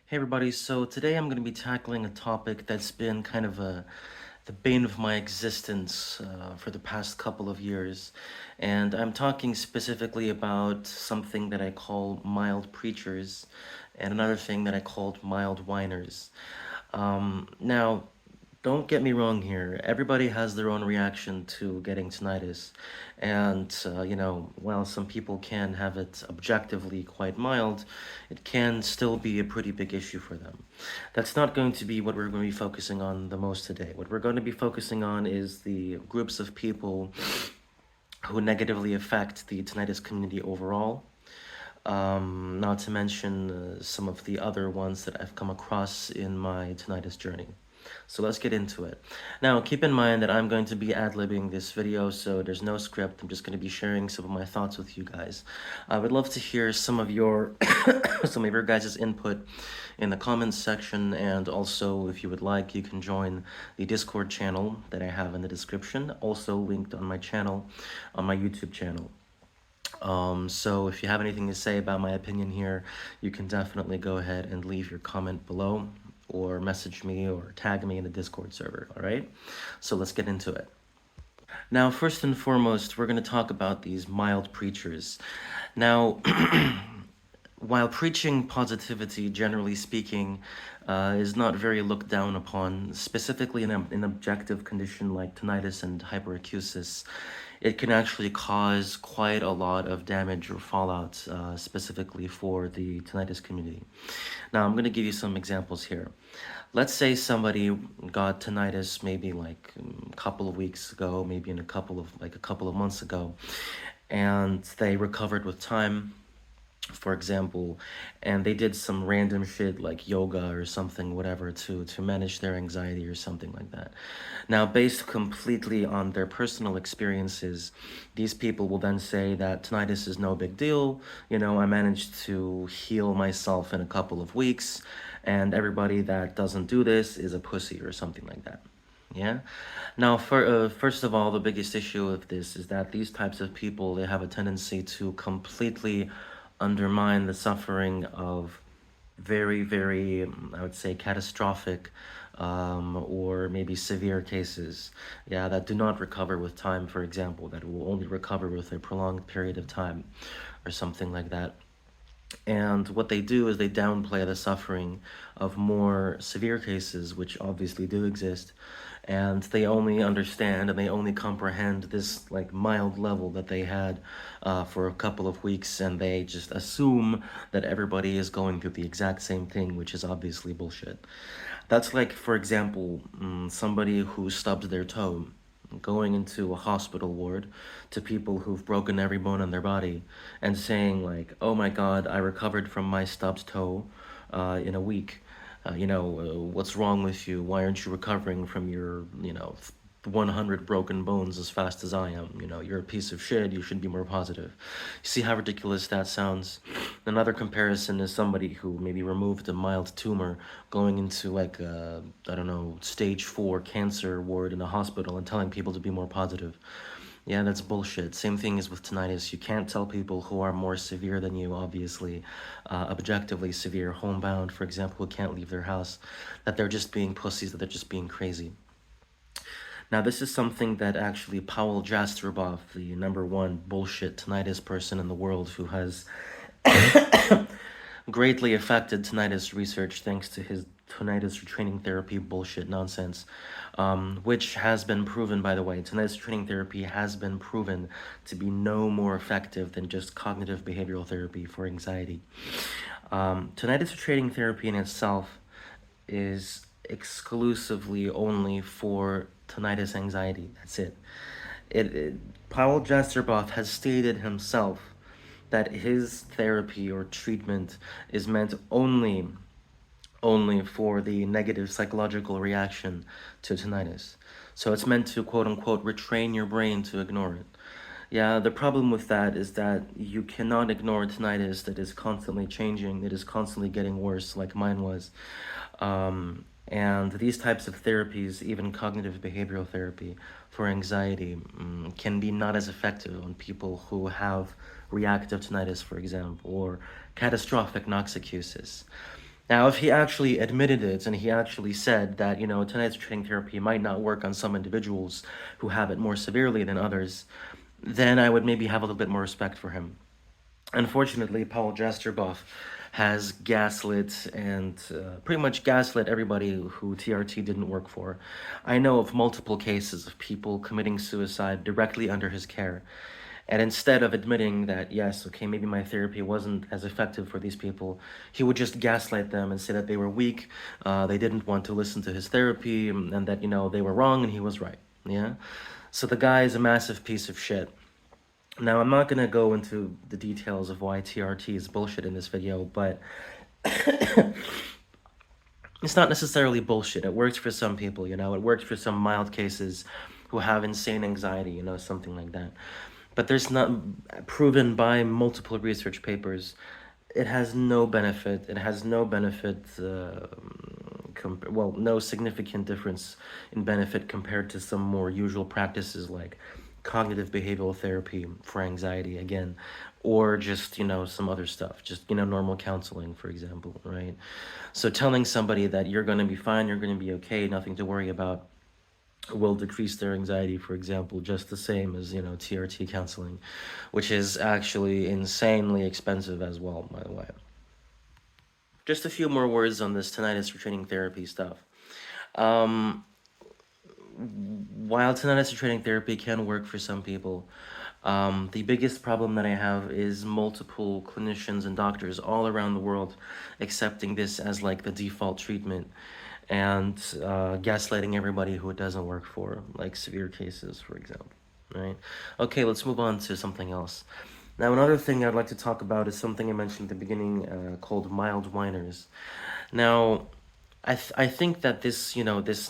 Hey everybody, so today I'm going to be tackling a topic that's been kind of the bane of my existence for the past couple of years. And I'm talking specifically about something that I call mild preachers and another thing that I called mild whiners. Now, don't get me wrong here. Everybody has their own reaction to getting tinnitus. And, while some people can have it objectively quite mild, it can still be a pretty big issue for them. That's not going to be what we're going to be focusing on the most today. What we're going to be focusing on is the groups of people who negatively affect the tinnitus community overall. Not to mention some of the other ones that I've come across in my tinnitus journey. So let's get into it. Now, keep in mind that I'm going to be ad-libbing this video, so there's no script. I'm just going to be sharing some of my thoughts with you guys. I would love to hear some of your guys' input in the comments section, and also, if you would like, you can join the Discord channel that I have in the description, also linked on my channel, on my YouTube channel. So if you have anything to say about my opinion here, you can definitely go ahead and leave your comment below or message me or tag me in the Discord server, all right? So let's get into it. Now, first and foremost, we're going to talk about these mild preachers. Now, while preaching positivity, generally speaking, is not very looked down upon, specifically in an objective condition like tinnitus and hyperacusis, it can actually cause quite a lot of damage or fallout, specifically for the tinnitus community. Now, I'm going to give you some examples here. Let's say somebody got tinnitus maybe like a couple of weeks ago, maybe in a couple of months ago, and they recovered with time, for example, and they did some random shit like yoga or something, whatever, to manage their anxiety or something like that. Now, based completely on their personal experiences, these people will then say that tinnitus is no big deal. I managed to heal myself in a couple of weeks, and everybody that doesn't do this is a pussy or something like that. Yeah. Now, first of all, the biggest issue of this is that these types of people, they have a tendency to completely undermine the suffering of very, very, I would say, catastrophic or maybe severe cases, yeah, that do not recover with time, for example, that will only recover with a prolonged period of time or something like that. And what they do is they downplay the suffering of more severe cases, which obviously do exist, and they only understand and they only comprehend this like mild level that they had for a couple of weeks, and they just assume that everybody is going through the exact same thing, which is obviously bullshit. That's like, for example, somebody who stubs their toe going into a hospital ward to people who've broken every bone in their body and saying like, oh my god, I recovered from my stubbed toe in a week. What's wrong with you? Why aren't you recovering from your 100 broken bones as fast as I am? You're a piece of shit. You should be more positive. You see how ridiculous that sounds? Another comparison is somebody who maybe removed a mild tumor going into like I don't know, stage 4 cancer ward in a hospital and telling people to be more positive. Yeah, that's bullshit. Same thing is with tinnitus. You can't tell people who are more severe than you, obviously, objectively severe, homebound, for example, who can't leave their house, that they're just being pussies, that they're just being crazy. Now, this is something that actually Powell Jastreboff, the #1 bullshit tinnitus person in the world, who has greatly affected tinnitus research thanks to his tinnitus retraining therapy bullshit nonsense, which has been proven, by the way. Tinnitus retraining therapy has been proven to be no more effective than just cognitive behavioral therapy for anxiety. Tinnitus retraining therapy in itself is exclusively only for tinnitus anxiety. That's it. Powell Jastreboff has stated himself that his therapy or treatment is meant only for the negative psychological reaction to tinnitus. So it's meant to, quote unquote, retrain your brain to ignore it. Yeah, the problem with that is that you cannot ignore tinnitus that is constantly changing, that is constantly getting worse, like mine was. And these types of therapies, even cognitive behavioral therapy for anxiety, can be not as effective on people who have reactive tinnitus, for example, or catastrophic noxicusis. Now, if he actually admitted it and he actually said that, tinnitus training therapy might not work on some individuals who have it more severely than others, then I would maybe have a little bit more respect for him. Unfortunately, Paul Jasterboff has gaslit and pretty much gaslit everybody who TRT didn't work for. I know of multiple cases of people committing suicide directly under his care. And instead of admitting that, yes, okay, maybe my therapy wasn't as effective for these people, he would just gaslight them and say that they were weak, they didn't want to listen to his therapy, and that, they were wrong and he was right. Yeah? So the guy is a massive piece of shit. Now, I'm not going to go into the details of why TRT is bullshit in this video, but it's not necessarily bullshit. It works for some people, It works for some mild cases who have insane anxiety, something like that. But there's not proven by multiple research papers. It has no benefit. It has no benefit, no significant difference in benefit compared to some more usual practices like cognitive behavioral therapy for anxiety, again, or just, some other stuff, just, normal counseling, for example, right? So telling somebody that you're going to be fine, you're going to be okay, nothing to worry about, will decrease their anxiety, for example, just the same as, TRT counseling, which is actually insanely expensive as well, by the way. Just a few more words on this tinnitus retraining therapy stuff. While tinnitus retraining therapy can work for some people, the biggest problem that I have is multiple clinicians and doctors all around the world accepting this as like the default treatment and gaslighting everybody who it doesn't work for, like severe cases, for example, right? Okay, let's move on to something else. Now, another thing I'd like to talk about is something I mentioned at the beginning called mild whiners. Now, I think that this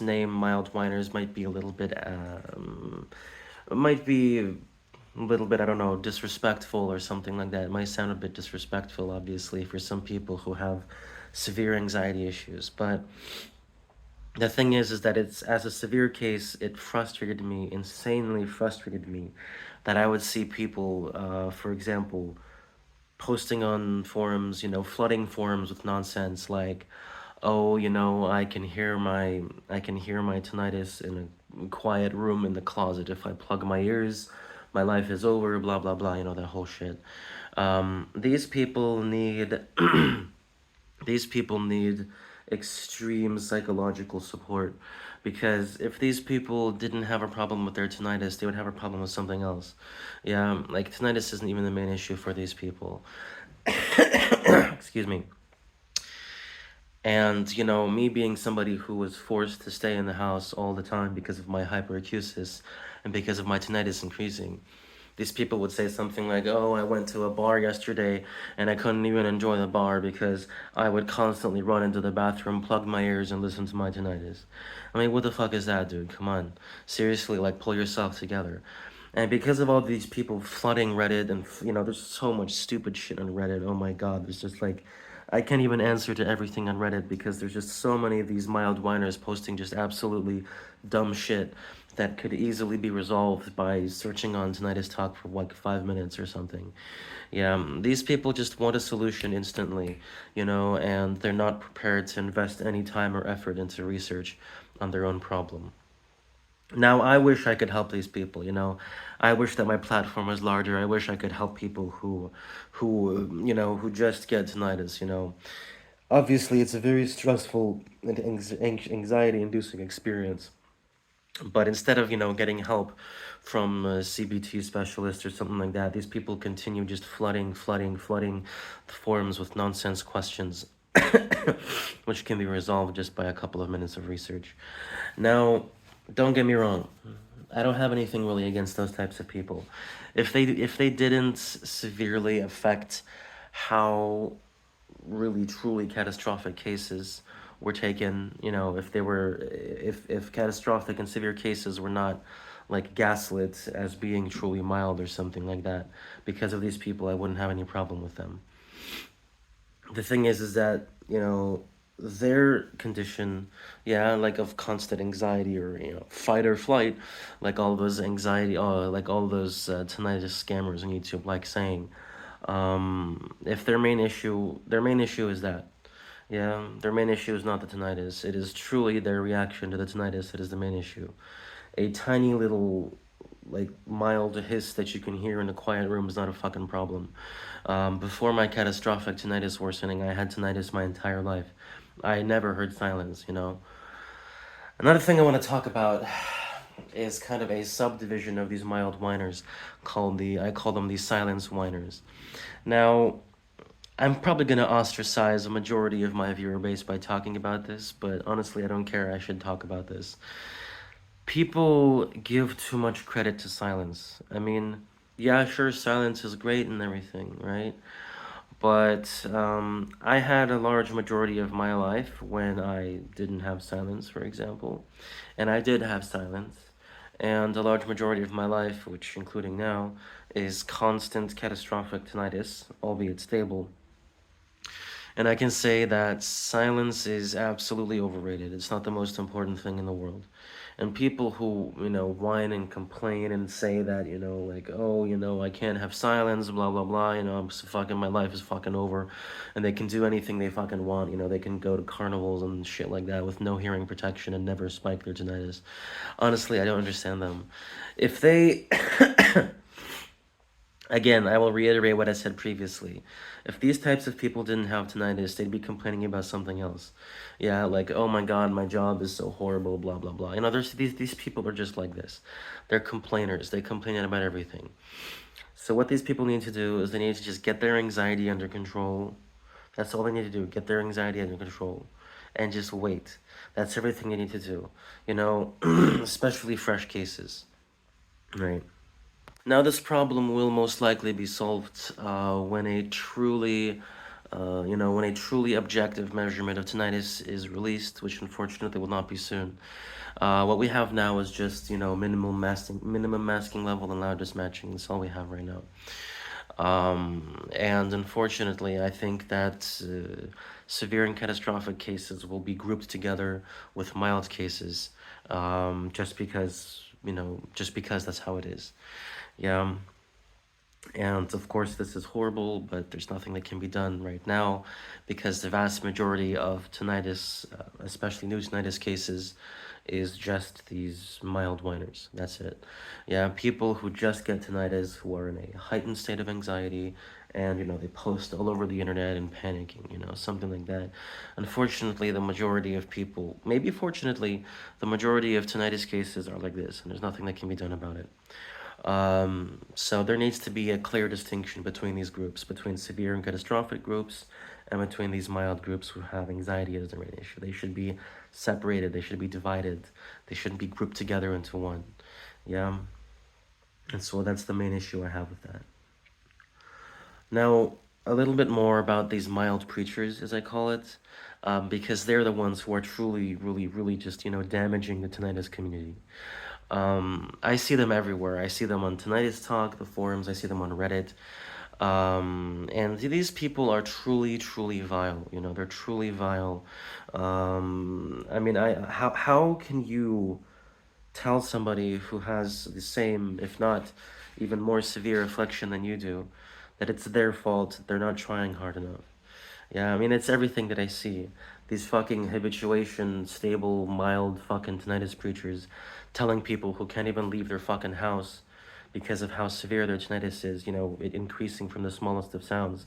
name, mild whiners, might be a little bit, I don't know, disrespectful or something like that. It might sound a bit disrespectful, obviously, for some people who have severe anxiety issues. But the thing is that it's, as a severe case, it frustrated me, insanely frustrated me, that I would see people, for example, posting on forums, flooding forums with nonsense like, oh, I can hear my tinnitus in a quiet room in the closet. If I plug my ears, my life is over, blah, blah, blah, that whole shit. These people need, these people need extreme psychological support, because if these people didn't have a problem with their tinnitus, they would have a problem with something else. Yeah, like tinnitus isn't even the main issue for these people. Excuse me. And, me being somebody who was forced to stay in the house all the time because of my hyperacusis and because of my tinnitus increasing, these people would say something like, oh, I went to a bar yesterday and I couldn't even enjoy the bar because I would constantly run into the bathroom, plug my ears, and listen to my tinnitus. I mean, what the fuck is that, dude? Come on. Seriously, like, pull yourself together. And because of all these people flooding Reddit, and, there's so much stupid shit on Reddit. Oh my god, there's just like, I can't even answer to everything on Reddit because there's just so many of these mild whiners posting just absolutely dumb shit that could easily be resolved by searching on Tinnitus Talk for like 5 minutes or something. Yeah, these people just want a solution instantly, and they're not prepared to invest any time or effort into research on their own problem. Now, I wish I could help these people, I wish that my platform was larger. I wish I could help people who just get tinnitus. Obviously, it's a very stressful and anxiety-inducing experience. But instead of, getting help from a CBT specialist or something like that, these people continue just flooding the forums with nonsense questions, which can be resolved just by a couple of minutes of research. Now, don't get me wrong, I don't have anything really against those types of people. If they didn't severely affect how really truly catastrophic cases were taken, if catastrophic and severe cases were not like gaslit as being truly mild or something like that, because of these people, I wouldn't have any problem with them. The thing is that, their condition, like of constant anxiety or, fight or flight, like all those anxiety, like all those tinnitus scammers on YouTube like saying, if their main issue is that, Yeah, their main issue is not the tinnitus. It is truly their reaction to the tinnitus that is the main issue. A tiny little, like, mild hiss that you can hear in a quiet room is not a fucking problem. Before my catastrophic tinnitus worsening, I had tinnitus my entire life. I never heard silence, you know? Another thing I want to talk about is kind of a subdivision of these mild whiners called I call them the silence whiners. Now, I'm probably going to ostracize a majority of my viewer base by talking about this, but honestly, I don't care. I should talk about this. People give too much credit to silence. I mean, yeah, sure, silence is great and everything, right? But I had a large majority of my life when I didn't have silence, for example, and I did have silence. And a large majority of my life, which including now, is constant catastrophic tinnitus, albeit stable. And I can say that silence is absolutely overrated. It's not the most important thing in the world. And people who, whine and complain and say that, like, oh, I can't have silence, blah, blah, blah, I'm so fucking, my life is fucking over. And they can do anything they fucking want, they can go to carnivals and shit like that with no hearing protection and never spike their tinnitus. Honestly, I don't understand them. If they Again, I will reiterate what I said previously. If these types of people didn't have tinnitus, they'd be complaining about something else. Yeah, like, oh my god, my job is so horrible, blah, blah, blah. There's these people are just like this. They're complainers. They complain about everything. So what these people need to do is they need to just get their anxiety under control. That's all they need to do, get their anxiety under control. And just wait. That's everything they need to do. Especially fresh cases. Right. Now, this problem will most likely be solved when a truly objective measurement of tinnitus is released, which unfortunately will not be soon. What we have now is just, minimum masking level and loudness matching. That's all we have right now. And unfortunately, I think that severe and catastrophic cases will be grouped together with mild cases, just because that's how it is. Yeah. And of course, this is horrible, but there's nothing that can be done right now because the vast majority of tinnitus, especially new tinnitus cases, is just these mild whiners. That's it. Yeah, people who just get tinnitus who are in a heightened state of anxiety and, they post all over the internet and panicking, something like that. Unfortunately, the majority of people, maybe fortunately, the majority of tinnitus cases are like this, and there's nothing that can be done about it. So there needs to be a clear distinction between these groups, between severe and catastrophic groups, and between these mild groups who have anxiety as their main issue. They should be separated. They should be divided. They shouldn't be grouped together into one. Yeah, and so that's the main issue I have with that. Now, a little bit more about these mild preachers, as I call it, because they're the ones who are truly, really, really just, damaging the tinnitus community. I see them everywhere. I see them on Tinnitus Talk, the forums. I see them on Reddit. And these people are truly, truly vile. They're truly vile. I mean, how can you tell somebody who has the same, if not even more severe affliction than you do, that it's their fault, they're not trying hard enough? Yeah, I mean, it's everything that I see. These fucking habituation, stable, mild fucking tinnitus preachers telling people who can't even leave their fucking house because of how severe their tinnitus is, it increasing from the smallest of sounds.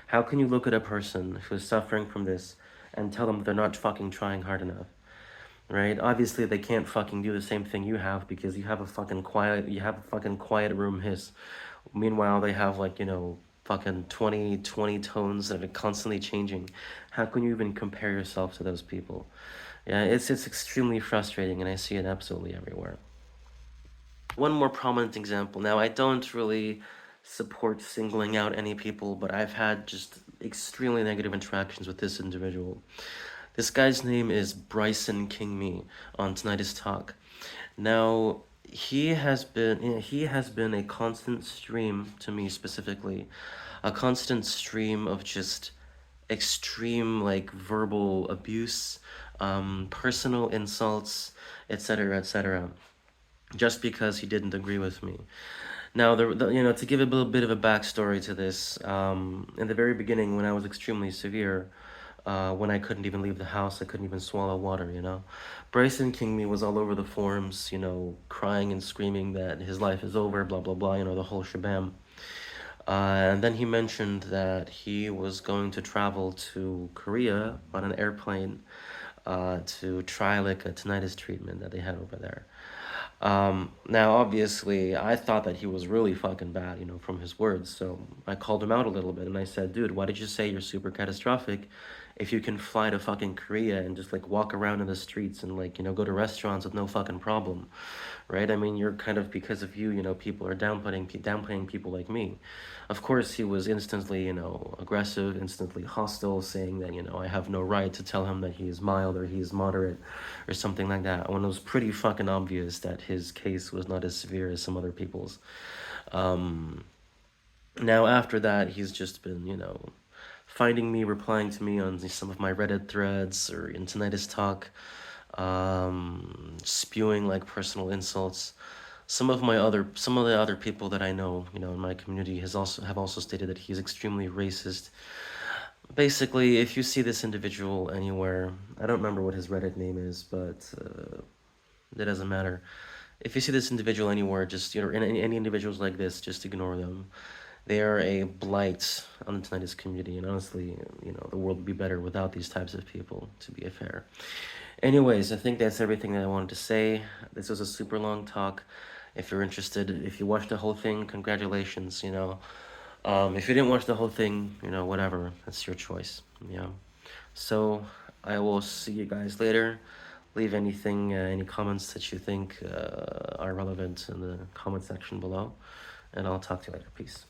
How can you look at a person who's suffering from this and tell them they're not fucking trying hard enough? Right? Obviously, they can't fucking do the same thing you have because you have a fucking quiet room hiss. Meanwhile, they have like, fucking 20 tones that are constantly changing. How can you even compare yourself to those people? Yeah, it's extremely frustrating, and I see it absolutely everywhere. One more prominent example. Now, I don't really support singling out any people, but I've had just extremely negative interactions with this individual. This guy's name is Bryson KingMe on Tinnitus Talk. Now, he has been a constant stream to me specifically, a constant stream of just extreme like verbal abuse, personal insults, etc., etc. Just because he didn't agree with me. Now, to give a little bit of a backstory to this, in the very beginning when I was extremely severe, when I couldn't even leave the house, I couldn't even swallow water, Bryson KingMe was all over the forums, crying and screaming that his life is over, blah, blah, blah, the whole shabam. And then he mentioned that he was going to travel to Korea on an airplane to try like a tinnitus treatment that they had over there. Now, obviously, I thought that he was really fucking bad, from his words. So I called him out a little bit and I said, dude, why did you say you're super catastrophic if you can fly to fucking Korea and just like walk around in the streets and like, go to restaurants with no fucking problem, right? I mean, you're kind of, because of you, people are downplaying people like me. Of course, he was instantly, aggressive, instantly hostile, saying that, I have no right to tell him that he is mild or he is moderate or something like that, when it was pretty fucking obvious that his case was not as severe as some other people's. Um, Now, after that, he's just been, finding me, replying to me on some of my Reddit threads or in Tinnitus Talk, spewing like personal insults. Some of the other people that I know, in my community have also stated that he's extremely racist. Basically, if you see this individual anywhere, I don't remember what his Reddit name is, but it doesn't matter. If you see this individual anywhere, just, any individuals like this, just ignore them. They are a blight on the tinnitus community, and honestly, the world would be better without these types of people, to be fair. Anyways, I think that's everything that I wanted to say. This was a super long talk. If you're interested, if you watched the whole thing, congratulations, if you didn't watch the whole thing, whatever, that's your choice, So, I will see you guys later. Leave any comments that you think are relevant in the comment section below, and I'll talk to you later. Peace.